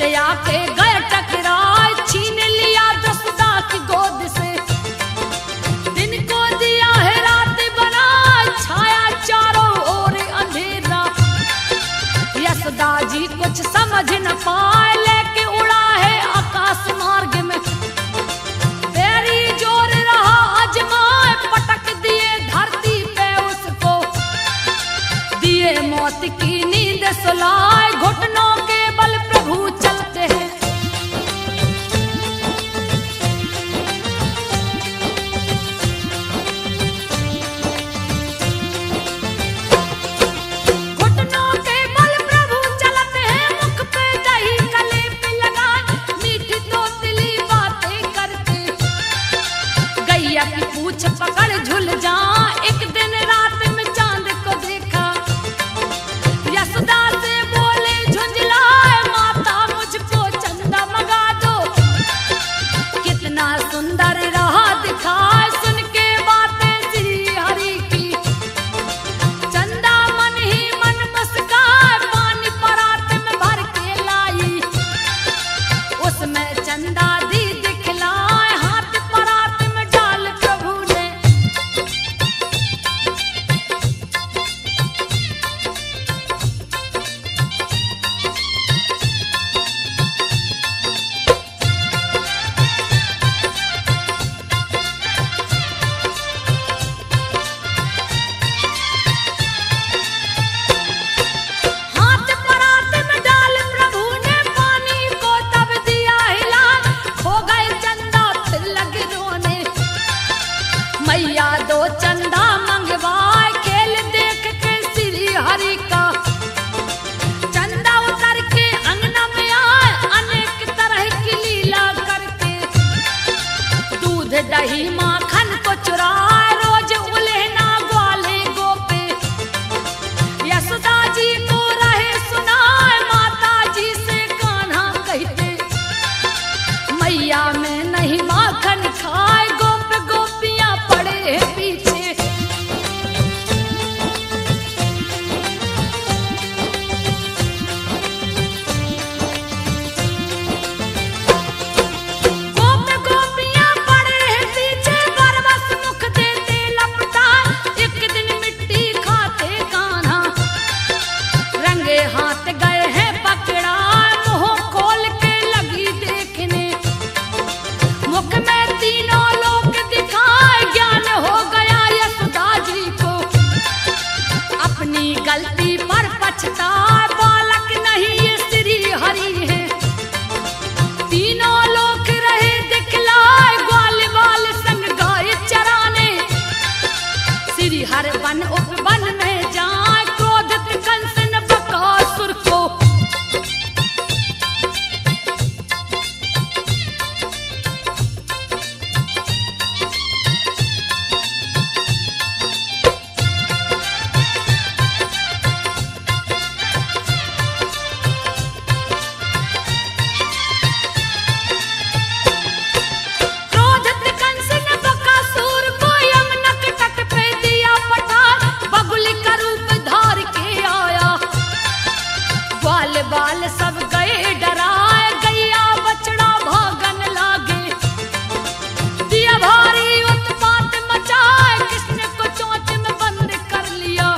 उससे आके गए टकराए, छीन लिया यशोदा की गोद से। दिन को दिया है रात बना, छाया चारों ओर अंधेरा। यशोदा जी कुछ समझ न पाए, लेके उड़ा है आकाश मार्ग में। तेरी जोर रहा अजमाए, पटक दिए धरती पे उसको। दिए मौत की नींद सुलाए, घुटनों के बल प्रभु चलते हैं। घुटनों के बल प्रभु चलते हैं, मुख पे दही गले पे लगाए, मीठी तोतली बातें करते। गैया की पूछ पकड़ झुल जा, एक दिन रात में चांद को देखा। यशोदा से बोले झुंझलाए, माता मुझको चंदा मंगा दो। कितना सुंदर रहा दिखाए, सुन के बातें श्री हरि की। चंदा मन ही मन मुस्काए, पानी परात में भर के लाई। उसमें चंदा दी दिखलाए, हाथ परात में डाल प्रभु ने। हाथ परात में डाल प्रभु ने, पानी को तब दिया हिला। खो गए चंदा फिर लगे रोने, मैया दो चंदा मंगवाए। खेल देख के श्री हरि का, चंदा उतर के अंगना में आए, अनेक तरह की लीला करते। दूध दही माखन को चुराए, रोज उलेहना ग्वाले गोपे। यशोदा जी को रहे सुनाए, माता जी से कान्हा कहते। मैया में नहीं माखन खाए, गोप गोपियां पड़े हैं पीछे। गोप गोपियां पड़े हैं पीछे, बरबस मुख देते लपटा। एक दिन मिट्टी खाते कान्हा, रंगे हाथ गए हैं पकड़ा। मुंह खोल के लगी देखने, मुख में तीनों लोक दिखाए। ज्ञान हो गया यशोदा जी को, अपनी गलती पर पछताए। बालक नहीं ये श्री हरि है, तीनों लोक रहे दिखलाए। ग्वाल बाल संग गाय चराने, श्री हर वन उपवन में जाए। क्रोधित कंस ने बकासुर को, क्रोधित कंस ने बकासुर को यमुना के तट पे दिया पठार। बगुली का रूप धार के आया, ग्वाल बाल सब गए डराए। गैया बछड़ा भागन लागे, दिया भारी उत्पात मचाए। किसने को चोंच में बंद कर लिया,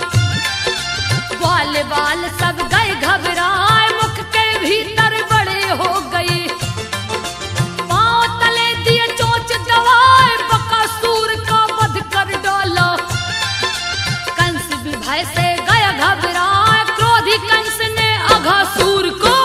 ग्वाल बाल सब गए घबराए। मुख के भीतर बड़े हो गए, पांव तले दिए चोंच दबाए। बकासुर का वध कर डाला, कंस भी भय से गया घबराए। क्रोधी कंस ने अघासुर को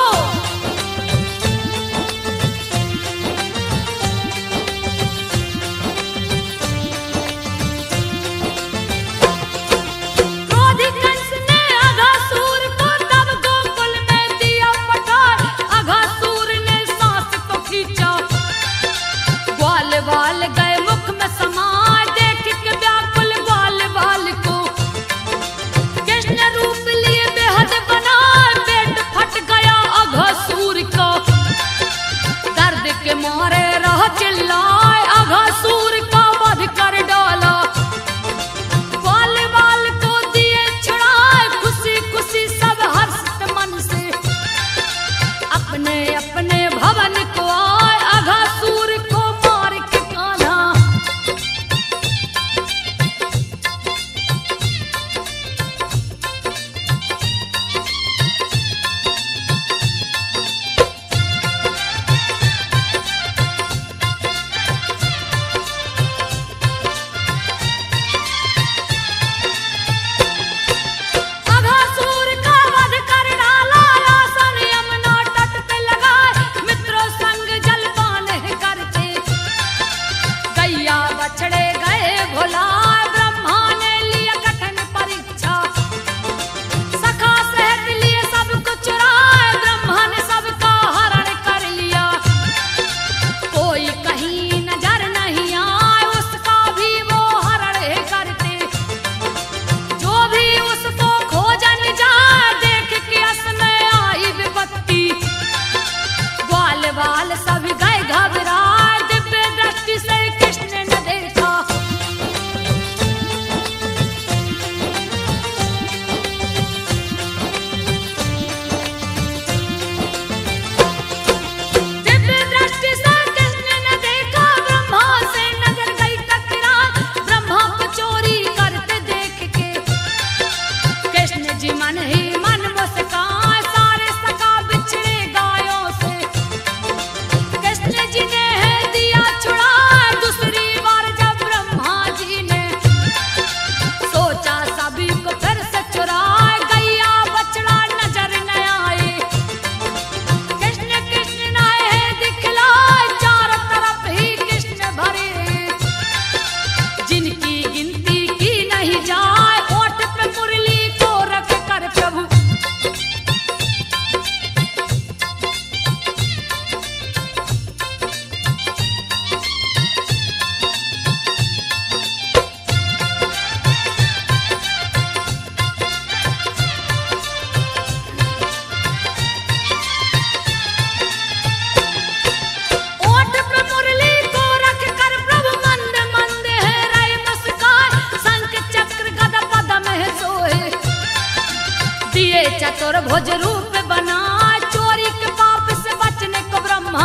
चतुर्भुज रूप बना, चोरी के पाप से बचने को ब्रह्मा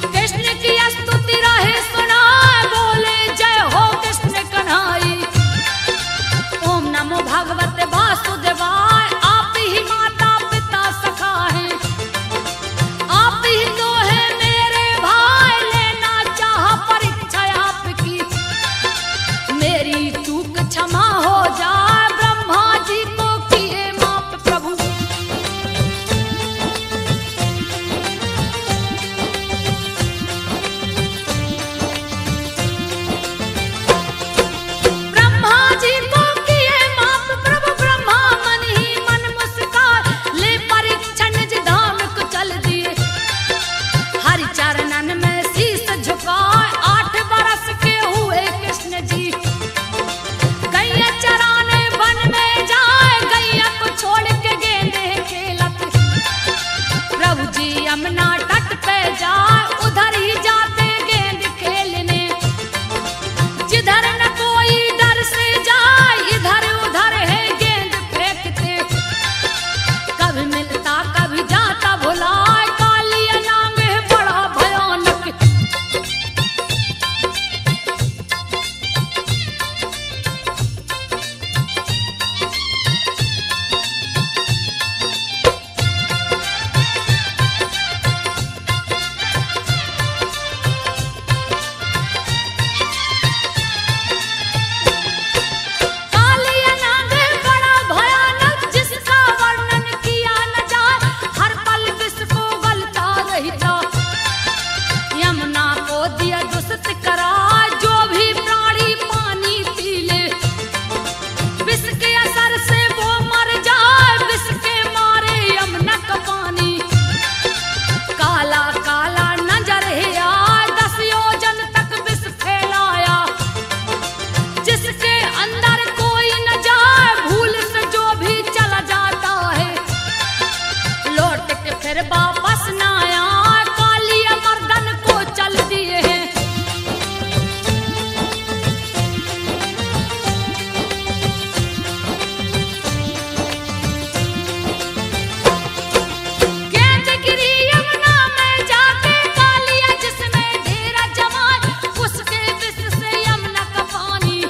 कृष्ण की स्तुति रहे सुना, बोले जय हो कृष्ण कन्हाई। ओम नमो भगवते वासुदेवाय, आप ही माता पिता सखा है, आप ही तो है मेरे भाई, लेना चाहा परीक्षा आपकी, मेरी चूक क्षमा हो जाए, ब्रह्मा जी को किए माफ प्रभु। ब्रह्मा जी को किए माफ प्रभु, ब्रह्मा मन ही मन मुस्कान, ले परीक्षण निज धाम को चल दिए, हरि चरणन में शीस झुकाए, 8 बरस के हुए कृष्ण जी। गैया चराने वन में जाए, गैया को छोड़ के गेंदे खेलत, प्रभु जी यमुना तट पे जाए, उधर ही जाते गेंद खेलने, जिधर न कोई डर से जाए, इधर उधर है गेंद फेंकते, कभी मिलता कभी जाता भुलाए, कालिया नांग है बड़ा भयानक। कालिया नाग बड़ा भयानक, जिसका वर्णन किया न जाए, हर पल विष को गलता रहता, यमुना को दिया दुष्ट करार, जो भी प्राणी पानी पी ले, विष के असर से वो मर जाए, विष के मारे यमुना का पानी, काला काला नजर है आए, 10 योजन तक विष फैलाया, जिसके अंदर कोई न जाए, भूल से जो भी चला जाता है, लौट के फिर वापस न आया, कालिया मर्दन को चल दिए हैं। गेंद गिरी यमुना में जाके, कालिया जिसमें डेरा जमाए, उसके विष से यमुना का पानी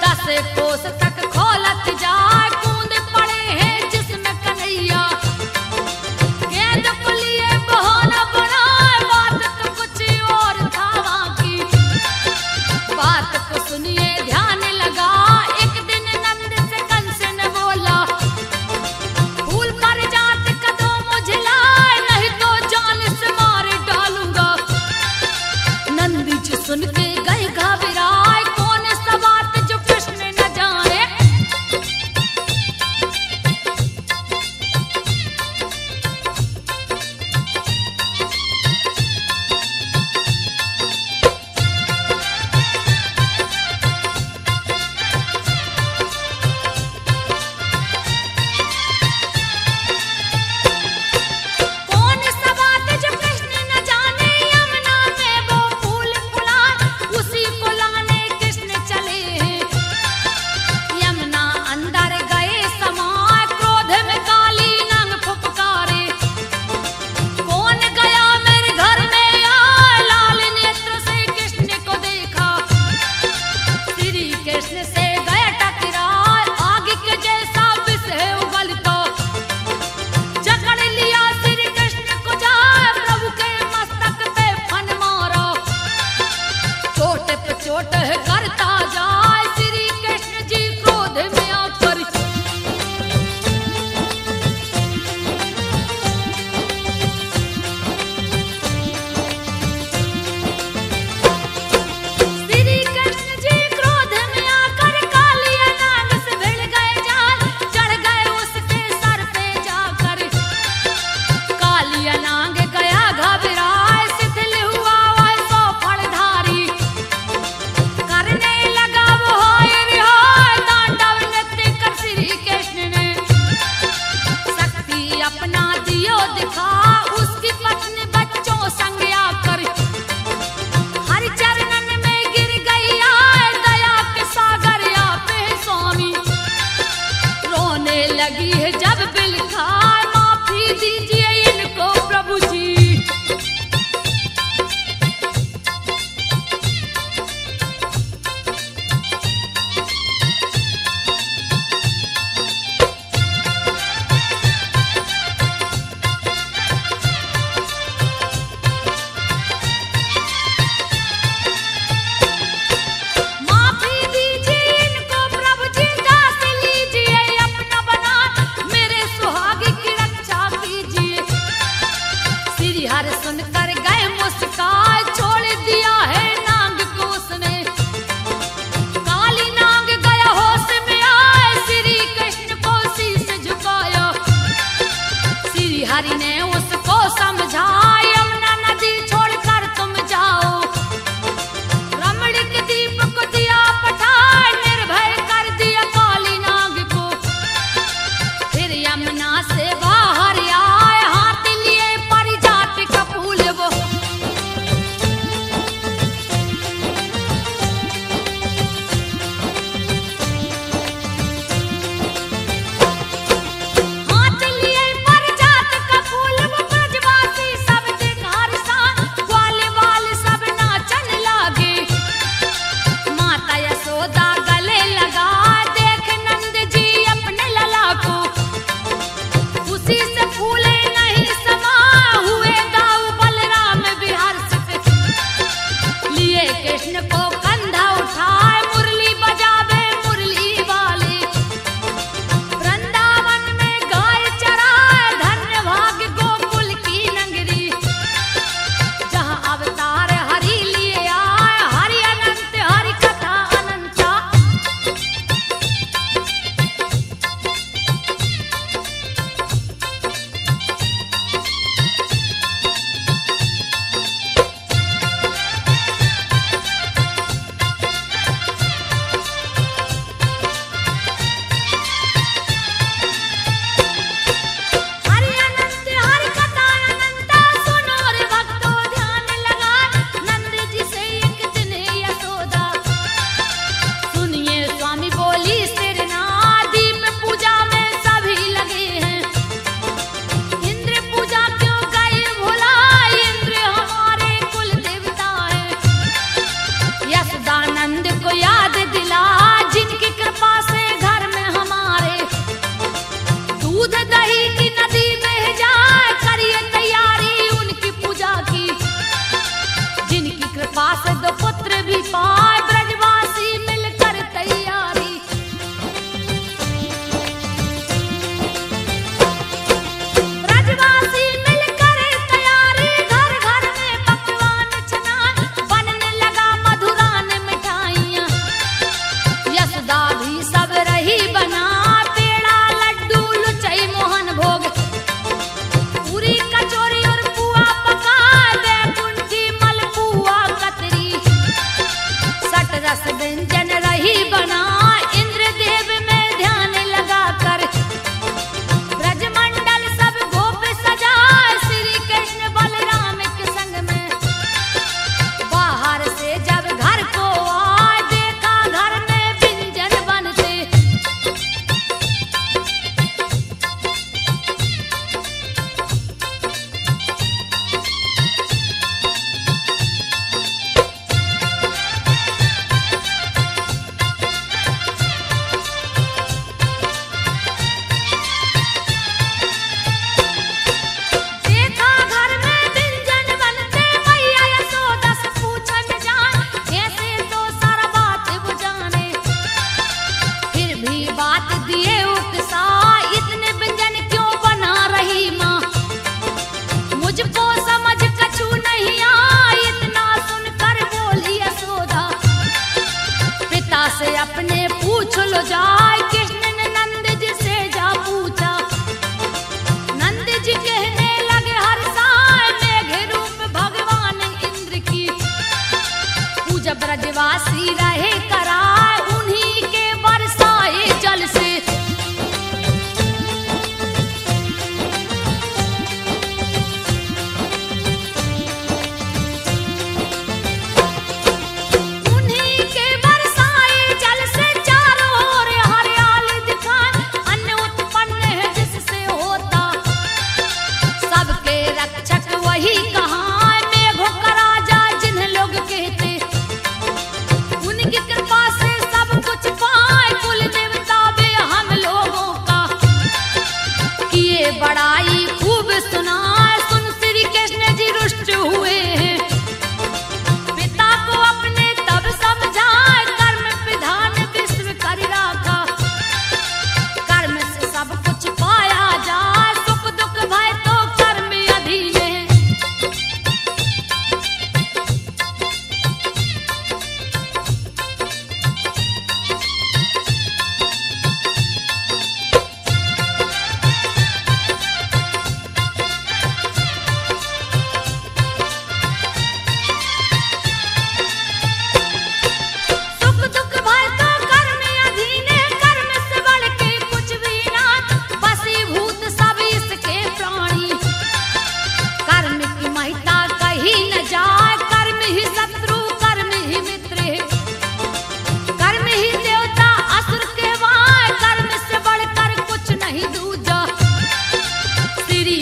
10 कोस तक खोलत जाए, कूद पड़े हैं जिसमें कन्हैया, हरि ने उसको समझाया यमुना नदी छोड़कर तुम जाओ। रमणी के दीप को दिया पठाए, निर्भय कर दिया काली नाग को। फिर यमुना से बाहर आए, हाथ लिए परिजात का फूल वो। हाथ लिए परिजात का फूल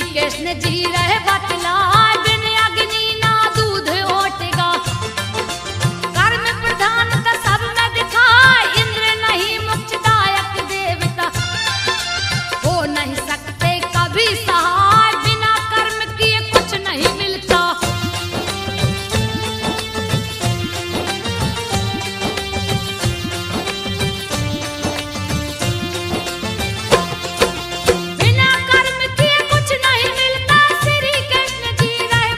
कृष्ण जी रहे बतलाए बिन अग्नि ना दूध ओटेगा। कर्म प्रधान का सब में दिखाए इंद्र नहीं मोक्षदायक देवता। हो नहीं सकते कभी सहाय बिना कर्म किए कुछ नहीं मिलता। बिना कर्म किए कुछ नहीं मिलता। श्री कृष्ण जी रहे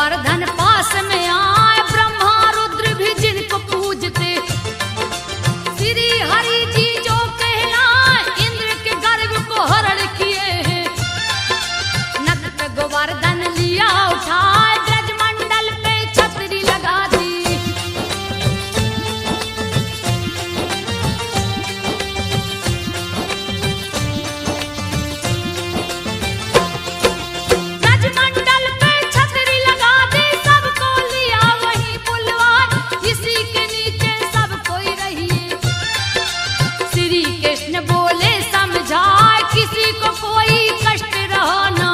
गोवर्धन पास में आए, ब्रह्मा रुद्र भी जिनको पूजते, श्री हरि जी जो कहलाए, इंद्र के गर्व को हरण किए हैं। नक पे गोवर्धन लिया उठाए, ब्रजमंडल पे छतरी लगा दी। ब्रजमंडल पे छतरी लगा दी, सबको लिया वहीं बुलवाए, इसी के नीचे सब कोई रहिए। श्री कृष्ण बोले समझाए, किसी को कोई कष्ट रहो ना।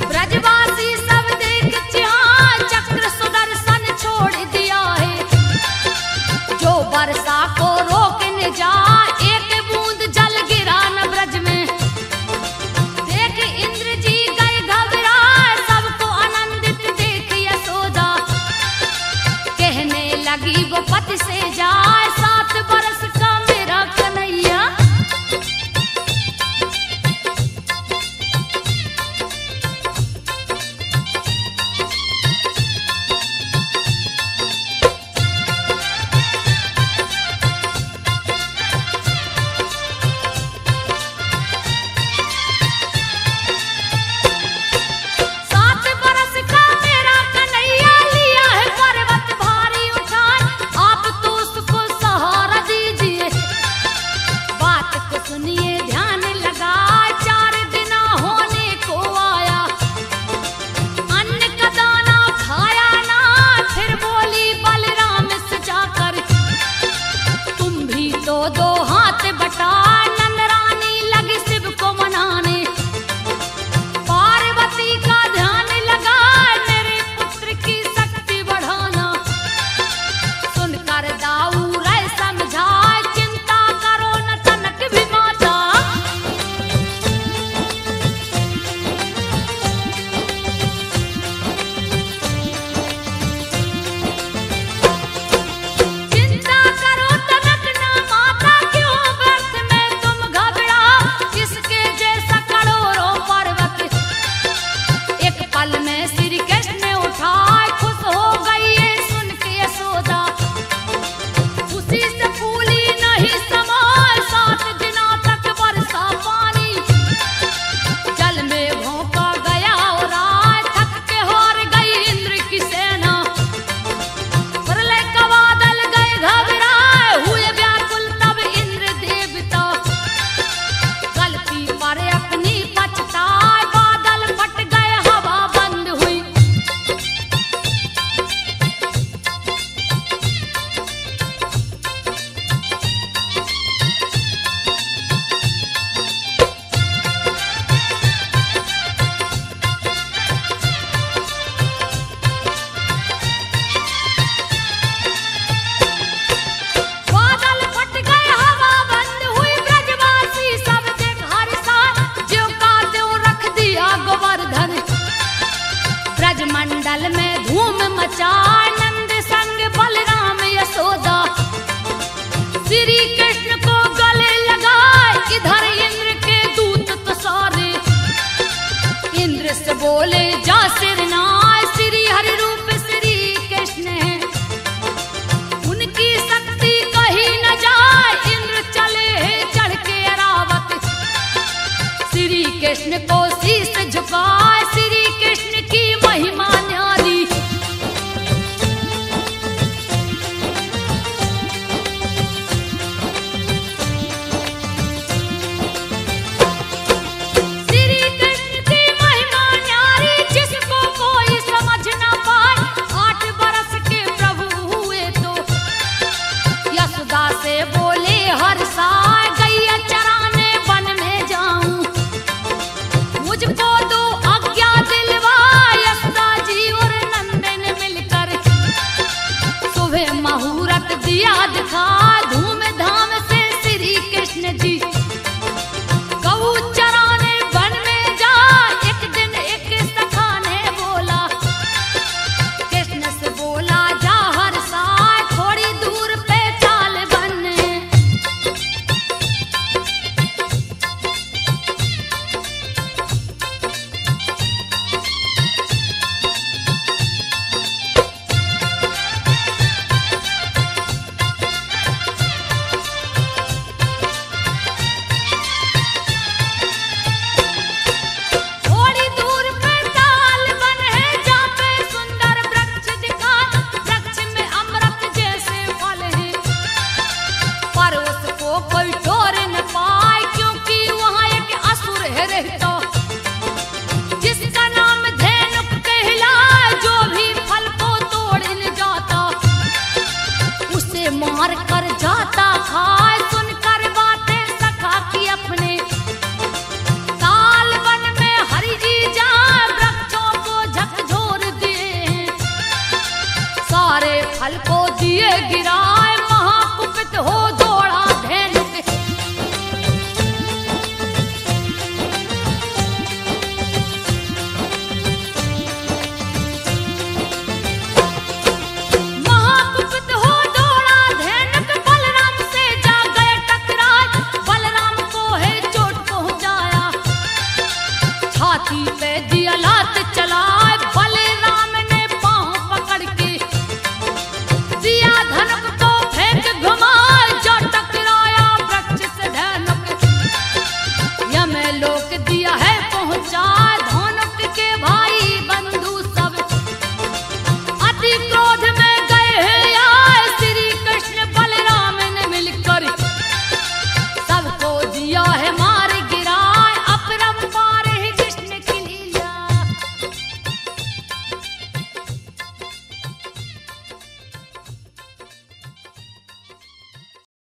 ब्रजवासी सब देख चिहाए, चक्र सुदर्शन छोड़ दिया है। जो वर्षा को रोकने जाए, एक बूंद जल गिरा न ब्रज में। देख इंद्र जी गए घबराए, सबको आनंदित देख यशोदा। कहने लगी वो पति से जाए, 7 बरस का मेरा कन्हैया। सात बरस का मेरा कन्हैया, लिया है पर्वत भारी उठाए, आप तो उसको सहारा दीजिए। बात को सुनिए ध्यान लगा, 4 दिन होने को आया, अन्न का दाना खाया ना। फिर बोली बलराम से जाकर, तुम भी तो 2 हाथ बटा। नंद रानी लगी शिव को मनाने, पार्वती का ध्यान लगा, मेरे पुत्र की शक्ति बढ़ाना। सुनकर दाऊ रे समझाए, चिंता करो न तनक भी माता। चिंता करो तनक ना माता, क्यों व्यर्थ में तुम घबराओ। इसके जैसा करोड़ों पर्वत, एक पल में श्री कृष्ण उठाए। खुश हो गई ये सुन के यशोदा, उसी से फूली नहीं समाए। 7 दिनों तक बरसा पानी, जल में भोंका गया और आए। थक के हार गई इंद्र की सेना, प्रलय का बादल गए घबराए। हुए व्याकुल तब इंद्र देवता, गलती पर अपनी पछताए। बादल फट गए, हवा बंद हुई, बादल फट गए, हवा बंद हुई। ब्रजवासी सब देख हर्षा, ज्यों का त्यों रख दिया गोवर्धन। ब्रजमंडल में धूम मचाए, नंद संग बलराम यशोदा। श्री कृष्ण को गले लगाए, इधर इंद्र के दूत तो सारे। इंद्र से बोले जा सिरनाए, श्री हरि रूप श्री कृष्ण है, उनकी शक्ति कहीं न जाए। इंद्र चले हैं चढ़ के अरावत, श्री कृष्ण को शीश झुकाए। श्री कृष्ण की महिमा न्यारी, श्री कृष्ण की महिमा न्यारी, जिसको कोई समझ न पाए। 8 बरस के प्रभु हुए तो यशोदा से बोले हर्षाए, गैया चराने वन में जाऊं। पे दिया लात चला